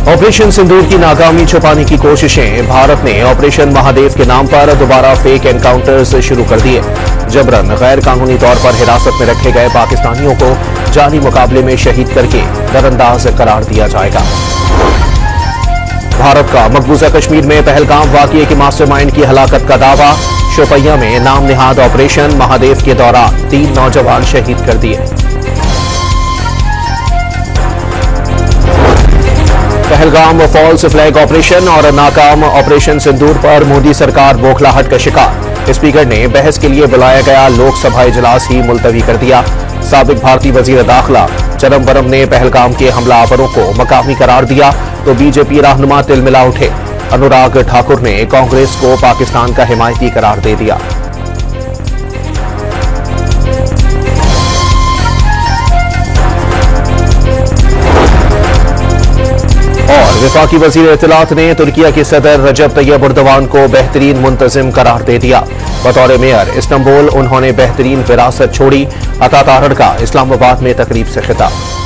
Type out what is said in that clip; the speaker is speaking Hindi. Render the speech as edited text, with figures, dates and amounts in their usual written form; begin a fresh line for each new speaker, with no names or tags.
ऑपरेशन सिंदूर की नाकामी छुपाने की कोशिशें। भारत ने ऑपरेशन महादेव के नाम पर दोबारा फेक एनकाउंटर्स शुरू कर दिए। जबरन गैर कानूनी तौर पर हिरासत में रखे गए पाकिस्तानियों को जानी मुकाबले में शहीद करके दरअंदाज करार दिया जाएगा। भारत का मकबूजा कश्मीर में पहलगाम वाकये के मास्टरमाइंड की हलाकत का दावा। शोपियां में नाम निहाद ऑपरेशन महादेव के दौरान 3 नौजवान शहीद कर दिए। पहलगाम फॉल्स फ्लैग ऑपरेशन और नाकाम ऑपरेशन सिंदूर पर मोदी सरकार बौखलाहट का शिकार। स्पीकर ने बहस के लिए बुलाया गया लोकसभा इजलास ही मुलतवी कर दिया। साबिक भारतीय वजीर दाखिला चिदंबरम ने पहलगाम के हमलावरों को मकामी करार दिया तो बीजेपी रहनुमा तिलमिला उठे। अनुराग ठाकुर ने कांग्रेस को पाकिस्तान का हिमायती करार दे दिया। और वफाकी वजीर इत्तलात ने तुर्किया के सदर रजब तैयब एर्दोगान को बेहतरीन मुंतजिम करार दे दिया। बतौर मेयर इस्तांबुल उन्होंने बेहतरीन विरासत छोड़ी। अता तारड़ का इस्लामाबाद में तकरीब से खिताब।